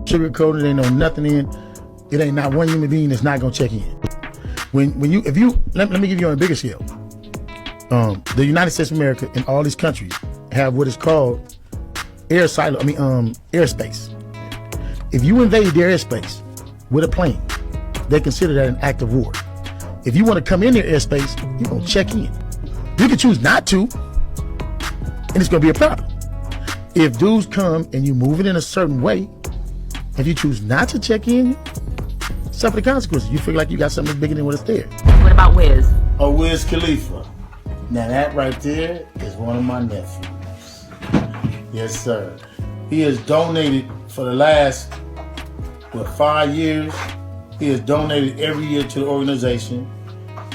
sugarcoated, ain't no nothing in. It ain't not one human being that's not gonna check in. Let me give you on a bigger scale. The United States of America and all these countries have what is called airspace. If you invade their airspace with a plane, they consider that an act of war. If you want to come in their airspace, you're gonna check in. You can choose not to, and it's gonna be a problem. If dudes come and you move it in a certain way, if you choose not to check in, suffer the consequences. You feel like you got something bigger than what is there. What about Wiz? Oh, Wiz Khalifa. Now that right there is one of my nephews. Yes, sir. He has donated for the last, 5 years. He has donated every year to the organization.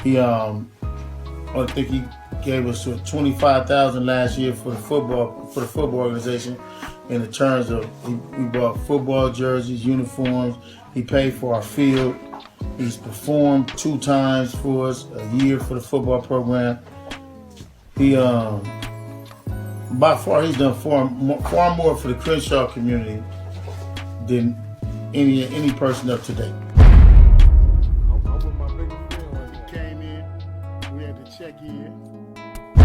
He, I think he gave us $25,000 last year for the football organization. In the terms of, we bought football jerseys, uniforms. He paid for our field. He's performed 2 times for us a year for the football program. He, by far, he's done far more for the Crenshaw community than any person up to date. I'm with my biggest friend when he came in. We had to check in.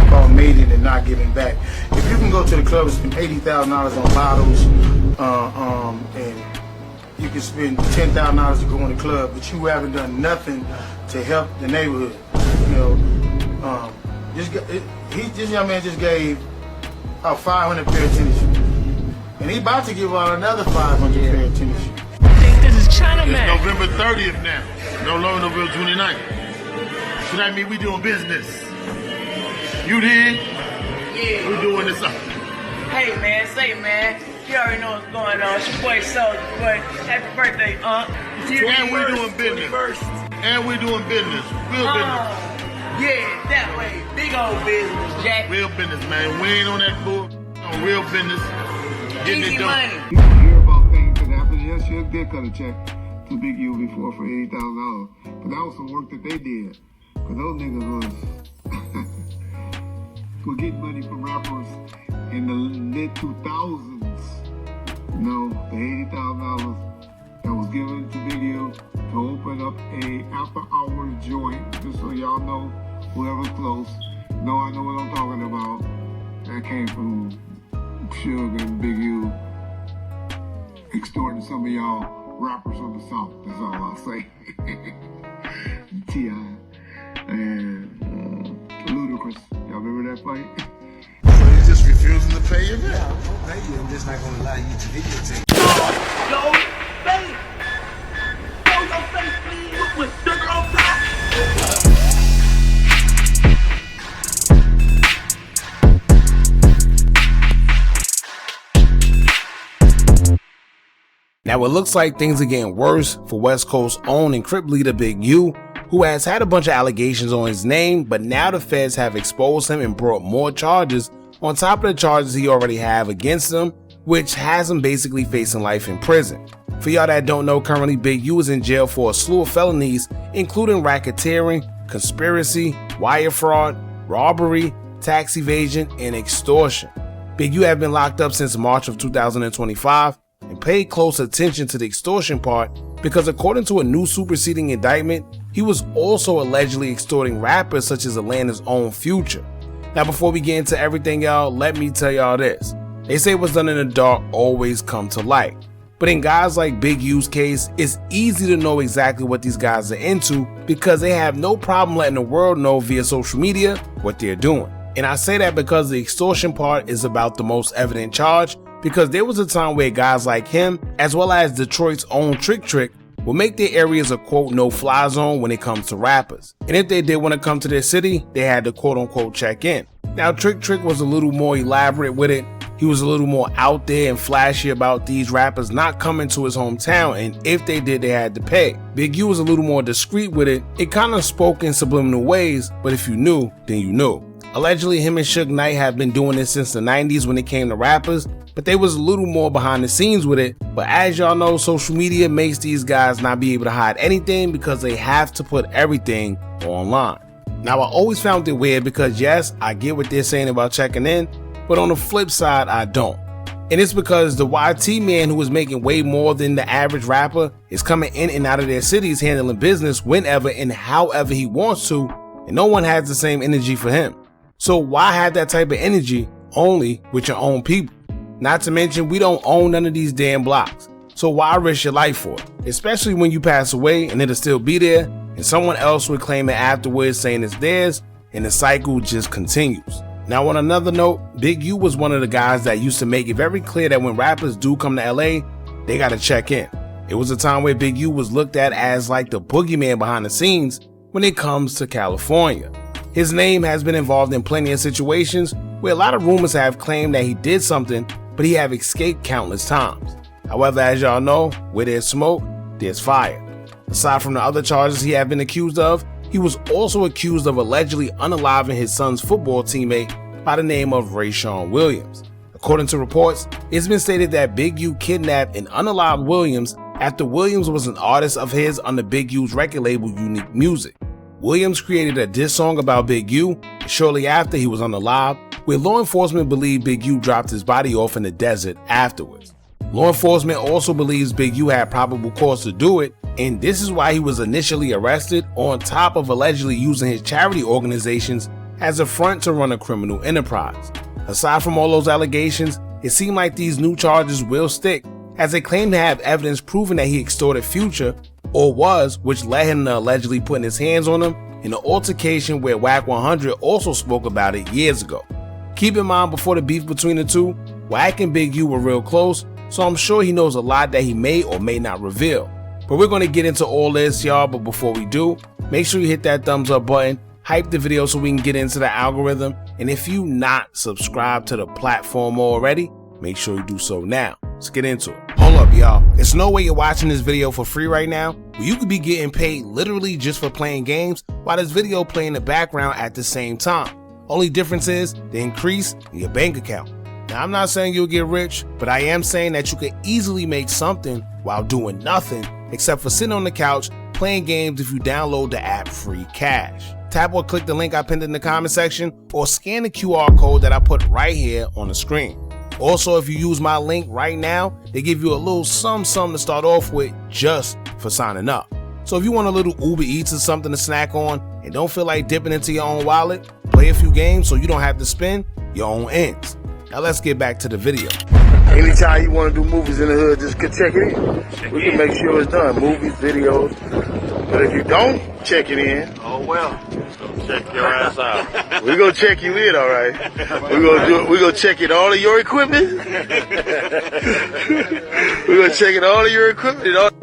Called made it and not giving back. If you can go to the club and spend $80,000 on bottles, and you can spend $10,000 to go in the club, but you haven't done nothing to help the neighborhood. You know, this young man just gave out 500 pair of tennis shoes, and he about to give out another 500 pair of tennis shoes. I think this is China Man. It's November 30th now, no longer November 29th. So that means we doing business. You did? Yeah. We doing this up. Hey man, you already know what's going on. It's your boy Soldier, boy. Happy birthday, And we doing business. And we doing business. Real business. Yeah, that way. Big old business, Jack. Real business, man. We ain't on that bull. On real business. Easy money. You hear about things that happened. Yes, you did cut a check to Big U before for $80,000. But that was some work that they did. Because those niggas was getting money from rappers in the mid-2000s. You know, the $80,000 that was given to Big U to open up a after-hours joint, just so y'all know, whoever's close, I know what I'm talking about. That came from Suge and Big U extorting some of y'all rappers from the South. That's all I'll say. T.I. and Ludacris. Y'all remember that fight? So you just refusing to pay your bill? Yeah, I'll pay you. I'm just not gonna allow you to videotape. Yo, face. Show your face, please. With sugar on top. Now it looks like things are getting worse for West Coast's own and Crip leader Big U, who has had a bunch of allegations on his name, but now the feds have exposed him and brought more charges on top of the charges he already have against him, which has him basically facing life in prison. For y'all that don't know, currently Big U is in jail for a slew of felonies, including racketeering, conspiracy, wire fraud, robbery, tax evasion, and extortion. Big U have been locked up since March of 2025 and paid close attention to the extortion part because according to a new superseding indictment, he was also allegedly extorting rappers such as Atlanta's own Future. Now before we get into everything, y'all, let me tell y'all this. They say what's done in the dark always come to light. But in guys like Big U's case, it's easy to know exactly what these guys are into because they have no problem letting the world know via social media what they're doing. And I say that because the extortion part is about the most evident charge, because there was a time where guys like him, as well as Detroit's own Trick, will make their areas a quote no-fly zone when it comes to rappers. And if they did want to come to their city, they had to quote unquote check in. Now Trick was a little more elaborate with it. He was a little more out there and flashy about these rappers not coming to his hometown, and if they did, they had to pay. Big U was a little more discreet with it. It kind of spoke in subliminal ways, but if you knew, then you knew. Allegedly, him and Suge Knight have been doing this since the 90s when it came to rappers, but they was a little more behind the scenes with it. But as y'all know, social media makes these guys not be able to hide anything because they have to put everything online. Now, I always found it weird because yes, I get what they're saying about checking in, but on the flip side, I don't. And it's because the YT man, who is making way more than the average rapper, is coming in and out of their cities handling business whenever and however he wants to, and no one has the same energy for him. So why have that type of energy only with your own people? Not to mention, we don't own none of these damn blocks. So why risk your life for it? Especially when you pass away and it'll still be there, and someone else will claim it afterwards saying it's theirs, and the cycle just continues. Now, on another note, Big U was one of the guys that used to make it very clear that when rappers do come to LA, they gotta check in. It was a time where Big U was looked at as like the boogeyman behind the scenes when it comes to California. His name has been involved in plenty of situations where a lot of rumors have claimed that he did something, but he have escaped countless times. However, as y'all know, where there's smoke, there's fire. Aside from the other charges he had been accused of, he was also accused of allegedly unaliving his son's football teammate by the name of Rayshawn Williams. According to reports, it's been stated that Big U kidnapped and unalived Williams after Williams was an artist of his under Big U's record label Unique Music. Williams created a diss song about Big U, and shortly after he was unalived, where law enforcement believed Big U dropped his body off in the desert afterwards. Law enforcement also believes Big U had probable cause to do it, and this is why he was initially arrested, on top of allegedly using his charity organizations as a front to run a criminal enterprise. Aside from all those allegations, it seemed like these new charges will stick, as they claim to have evidence proving that he extorted Future, or was, which led him to allegedly putting his hands on him in an altercation where Wack 100 also spoke about it years ago. Keep in mind, before the beef between the two, Wack and Big U were real close, so I'm sure he knows a lot that he may or may not reveal. But we're going to get into all this, y'all, but before we do, make sure you hit that thumbs up button, hype the video so we can get into the algorithm, and if you not subscribed to the platform already, make sure you do so now. Let's get into it. Hold up, y'all. There's no way you're watching this video for free right now, where you could be getting paid literally just for playing games while this video play in the background at the same time. Only difference is the increase in your bank account. Now, I'm not saying you'll get rich, but I am saying that you could easily make something while doing nothing except for sitting on the couch playing games if you download the app Free Cash. Tap or click the link I pinned in the comment section, or scan the QR code that I put right here on the screen. Also, if you use my link right now, they give you a little something to start off with just for signing up. So if you want a little Uber Eats or something to snack on and don't feel like dipping into your own wallet, play a few games so you don't have to spend your own ends. Now let's get back to the video. Anytime you want to do movies in the hood, just check it in. We can make sure it's done. Movies, videos. But if you don't check it in, Oh well. Check your ass out. we're going to check you in, all right? We're going to check in all of your equipment. We're going to check in all of your equipment.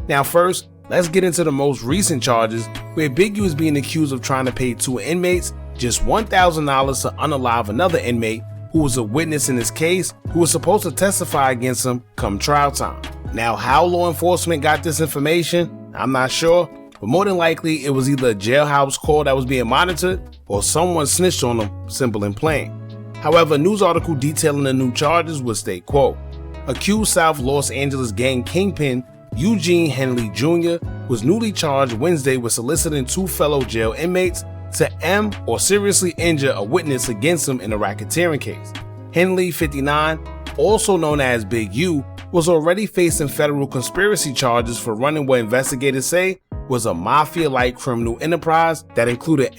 Now first, let's get into the most recent charges, where Big U is being accused of trying to pay two inmates just $1,000 to unalive another inmate who was a witness in this case, who was supposed to testify against him come trial time. Now, how law enforcement got this information, I'm not sure, but more than likely it was either a jailhouse call that was being monitored or someone snitched on them, simple and plain. However, a news article detailing the new charges would state, quote, accused South Los Angeles gang kingpin Eugene Henley Jr. was newly charged Wednesday with soliciting two fellow jail inmates to or seriously injure a witness against him in a racketeering case. Henley, 59, also known as Big U, was already facing federal conspiracy charges for running what investigators say was a mafia-like criminal enterprise that included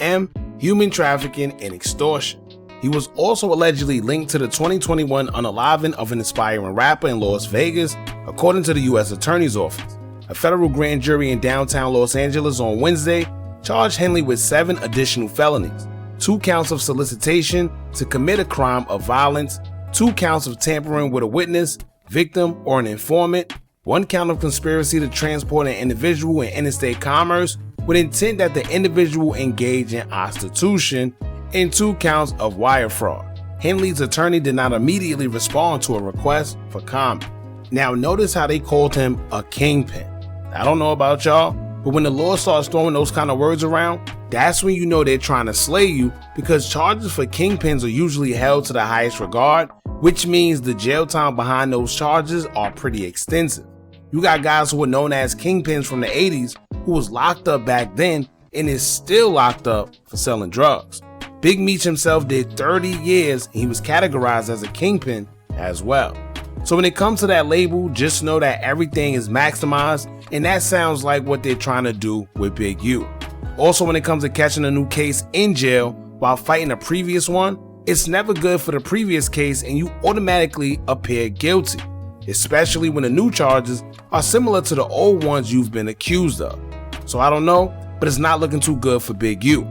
human trafficking, and extortion. He was also allegedly linked to the 2021 unaliving of an aspiring rapper in Las Vegas, according to the U.S. Attorney's Office. A federal grand jury in downtown Los Angeles on Wednesday charged Henley with 7 additional felonies, 2 counts of solicitation to commit a crime of violence, 2 counts of tampering with a witness, victim, or an informant, 1 count of conspiracy to transport an individual in interstate commerce with intent that the individual engage in prostitution, and 2 counts of wire fraud. Henley's attorney did not immediately respond to a request for comment. Now notice how they called him a kingpin. I don't know about y'all, but when the law starts throwing those kind of words around, that's when you know they're trying to slay you, because charges for kingpins are usually held to the highest regard, which means the jail time behind those charges are pretty extensive. You got guys who were known as kingpins from the 80s who was locked up back then and is still locked up for selling drugs. Big Meech himself did 30 years and he was categorized as a kingpin as well. So when it comes to that label, just know that everything is maximized, and that sounds like what they're trying to do with Big U. Also, when it comes to catching a new case in jail while fighting a previous one, it's never good for the previous case and you automatically appear guilty, especially when the new charges are similar to the old ones you've been accused of. So I don't know, but it's not looking too good for Big U.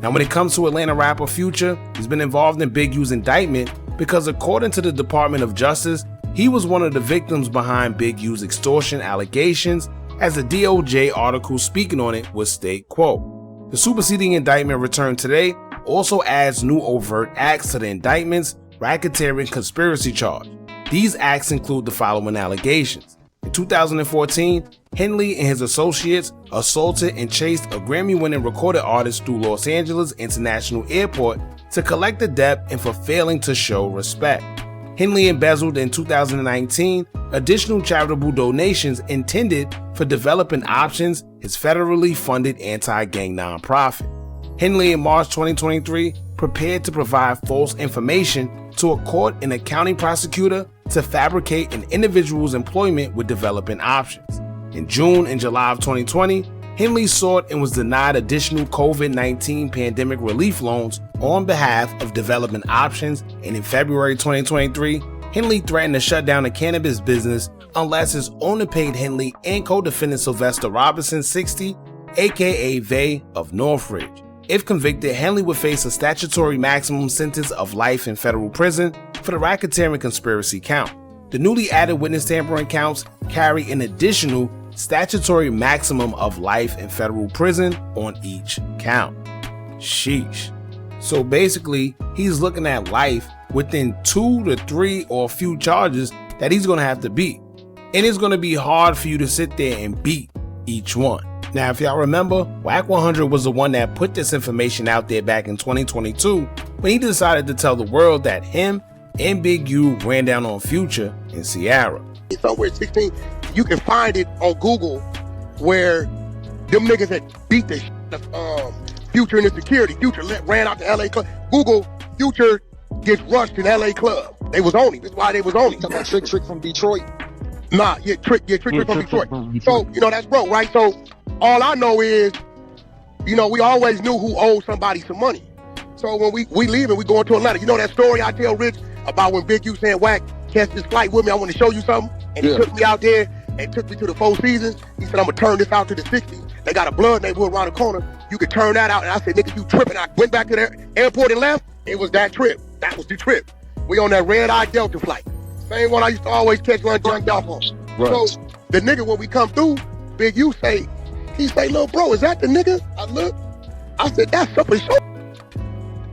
Now when it comes to Atlanta rapper Future, he's been involved in Big U's indictment because according to the Department of Justice, he was one of the victims behind Big U's extortion allegations, as the DOJ article speaking on it would state, quote, "The superseding indictment returned today also adds new overt acts to the indictment's racketeering conspiracy charge. These acts include the following allegations. In 2014, Henley and his associates assaulted and chased a Grammy-winning recorded artist through Los Angeles International Airport to collect a debt and for failing to show respect. Henley embezzled in 2019 additional charitable donations intended for developing options, his federally funded anti-gang nonprofit. Henley in March 2023 prepared to provide false information to a court and a county prosecutor to fabricate an individual's employment with developing options. In June and July of 2020, Henley sought and was denied additional COVID-19 pandemic relief loans on behalf of development options, and in February 2023, Henley threatened to shut down the cannabis business unless his owner paid Henley and co-defendant Sylvester Robinson 60, aka Vay of Northridge. If convicted, Henley would face a statutory maximum sentence of life in federal prison for the racketeering conspiracy count. The newly added witness tampering counts carry an additional statutory maximum of life in federal prison on each count. Sheesh. So basically, he's looking at life within 2 to 3 or a few charges that he's going to have to beat. And it's going to be hard for you to sit there and beat each one. Now, if y'all remember, Wack 100 was the one that put this information out there back in 2022 when he decided to tell the world that him and Big U ran down on Future and Ciara. Somewhere 16, you can find it on Google where them niggas that beat the shit of Future in the security. Future ran out to LA club. Google Future gets rushed in LA club. They was on him. That's why they was on him. Talking about Trick from Detroit. Nah, Trick from Detroit. So, that's broke, right? So all I know is, we always knew who owed somebody some money. So when we leave and we going to Atlanta, you know that story I tell Rich about when Big U saying, Wack, catch this flight with me, I want to show you something. And he took me out there and took me to the Four Seasons. He said, I'm going to turn this out to the 60s. They got a blood neighborhood around the corner. You could turn that out. And I said, nigga, you tripping. I went back to the airport and left. It was that trip. That was the trip. We on that red-eye Delta flight. Same one I used to always catch one junked off on. Right. So the nigga, when we come through, Big U he say, little bro, is that the nigga? I look. I said, that's something show.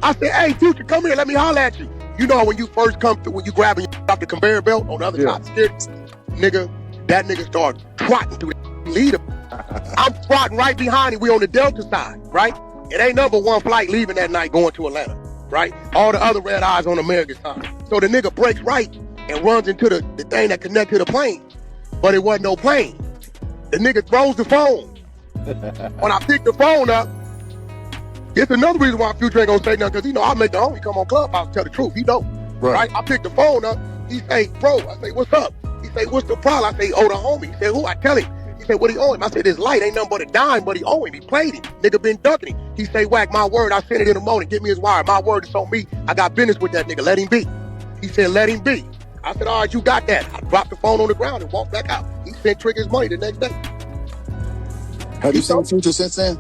I said, hey, Future, come here. Let me holler at you. You know when you first come through, when you grabbing off the conveyor belt on the other side of the stairs, nigga, that nigga started trotting through the leader. I'm trotting right behind him. We on the Delta side, right? It ain't number one flight leaving that night going to Atlanta, right? All the other red eyes on American side. So the nigga breaks right and runs into the thing that connect to the plane. But it wasn't no plane. The nigga throws the phone. When I pick the phone up, it's another reason why Future ain't gonna say nothing, because I'll make the homie come on Clubhouse and tell the truth. He know, right? I pick the phone up. He say, bro, I say, what's up? He say, what's the problem? I say, oh, the homie. He said, who? I tell him. He said, what he owe him? I said, this light ain't nothing but a dime, but he owe him. He played him. Nigga been ducking him. He say, Wack, my word, I sent it in the morning. Get me his wire. My word is on me. I got business with that nigga. Let him be. He said, let him be. I said, all right, you got that. I dropped the phone on the ground and walked back out. He sent Trick his money the next day. Have you seen Future since then?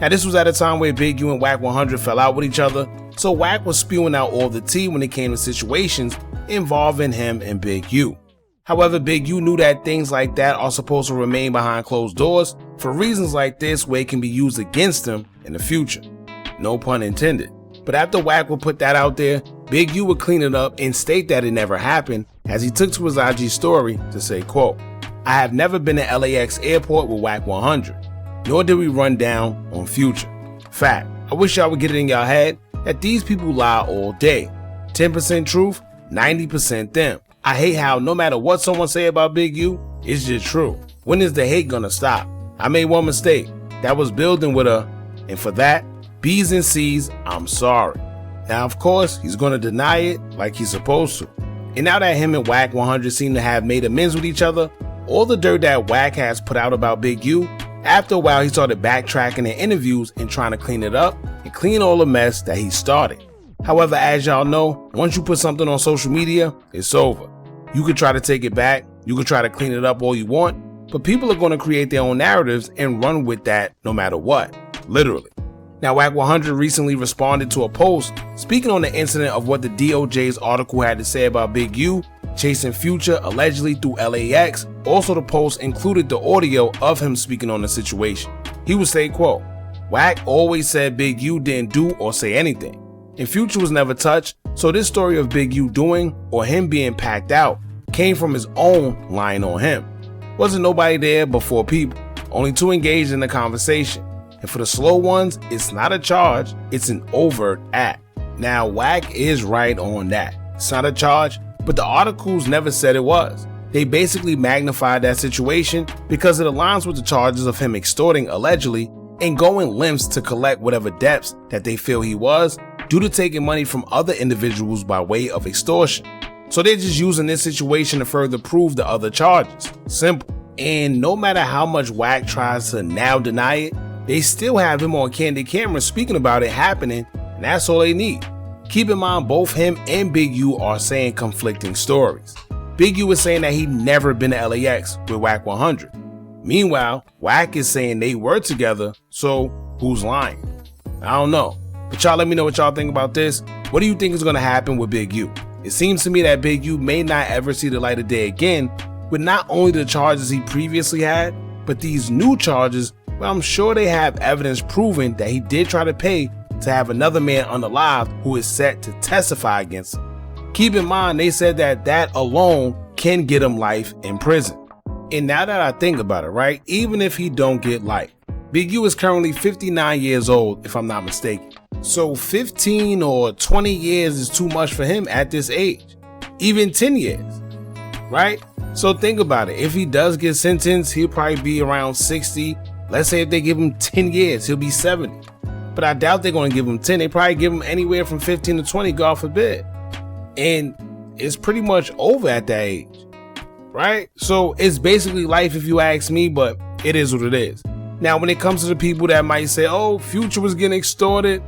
Now this was at a time where Big U and Wack 100 fell out with each other, so Wack was spewing out all the tea when it came to situations involving him and Big U. However, Big U knew that things like that are supposed to remain behind closed doors for reasons like this where it can be used against him in the future. No pun intended. But after Wack would put that out there, Big U would clean it up and state that it never happened, as he took to his IG story to say, quote, I have never been to LAX airport with Wack 100. Nor did we run down on Future. Fact, I wish y'all would get it in y'all head that these people lie all day. 10% truth, 90% them. I hate how no matter what someone say about Big U, it's just true. When is the hate gonna stop? I made one mistake. That was building with her, and for that, B's and C's, I'm sorry. Now of course, he's gonna deny it like he's supposed to. And now that him and Wack 100 seem to have made amends with each other, all the dirt that Wack has put out about Big U, after a while he started backtracking in interviews and trying to clean it up and clean all the mess that he started. However, as y'all know, once you put something on social media, it's over. You can try to take it back, you can try to clean it up all you want, but people are going to create their own narratives and run with that no matter what, literally. Now, Wack 100 recently responded to a post speaking on the incident of what the DOJ's article had to say about Big U chasing Future allegedly through LAX. Also, the post included the audio of him speaking on the situation. He would say, quote, "Wack always said Big U didn't do or say anything, and Future was never touched, so this story of Big U doing or him being packed out came from his own lying on him. Wasn't nobody there but 4 people, only 2 engaged in the conversation. And for the slow ones, it's not a charge, it's an overt act." Now, Wack is right on that. It's not a charge, but the articles never said it was. They basically magnified that situation because it aligns with the charges of him extorting allegedly and going lengths to collect whatever debts that they feel he was due to taking money from other individuals by way of extortion. So they're just using this situation to further prove the other charges. Simple. And no matter how much Wack tries to now deny it, they still have him on candid camera speaking about it happening, and that's all they need. Keep in mind, both him and Big U are saying conflicting stories. Big U is saying that he never been to LAX with Wack 100. Meanwhile, Wack is saying they were together, so who's lying? I don't know. But y'all let me know what y'all think about this. What do you think is going to happen with Big U? It seems to me that Big U may not ever see the light of day again with not only the charges he previously had, but these new charges. Well, I'm sure they have evidence proving that he did try to pay to have another man unalive who is set to testify against him. Keep in mind, they said that alone can get him life in prison. And now that I think about it, right, even if he don't get life, Big U is currently 59 years old, if I'm not mistaken. So 15 or 20 years is too much for him at this age. Even 10 years, right? So think about it. If he does get sentenced, he'll probably be around 60. Let's say if they give him 10 years, he'll be 70. But I doubt they're going to give him 10. They probably give him anywhere from 15 to 20, God forbid. And it's pretty much over at that age, right? So it's basically life if you ask me, but it is what it is. Now, when it comes to the people that might say, oh, Future was getting extorted,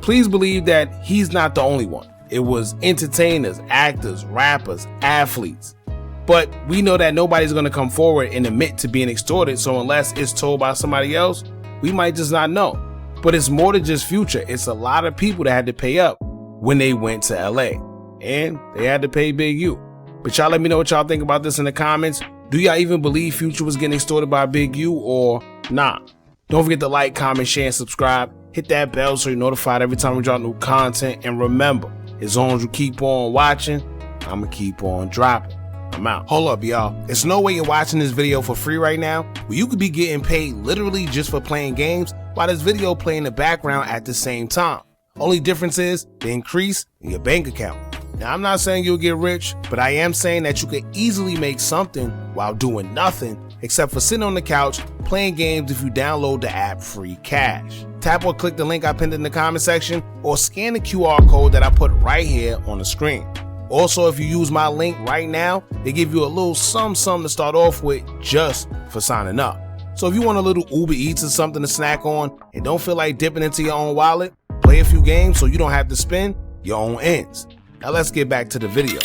please believe that he's not the only one. It was entertainers, actors, rappers, athletes. But we know that nobody's going to come forward and admit to being extorted, so unless it's told by somebody else, we might just not know. But it's more than just Future. It's a lot of people that had to pay up when they went to LA, and they had to pay Big U. But y'all let me know what y'all think about this in the comments. Do y'all even believe Future was getting extorted by Big U or nah? Don't forget to like, comment, share, and subscribe. Hit that bell so you're notified every time we drop new content. And remember, as long as you keep on watching, I'ma keep on dropping. I'm out. Hold up, y'all. There's no way you're watching this video for free right now, where you could be getting paid literally just for playing games while this video play in the background at the same time. Only difference is the increase in your bank account. Now, I'm not saying you'll get rich, but I am saying that you could easily make something while doing nothing except for sitting on the couch playing games if you download the app Free Cash. Tap or click the link I pinned in the comment section or scan the QR code that I put right here on the screen. Also, if you use my link right now, they give you a little something to start off with just for signing up. So if you want a little Uber Eats or something to snack on and don't feel like dipping into your own wallet, play a few games so you don't have to spend your own ends. Now let's get back to the video.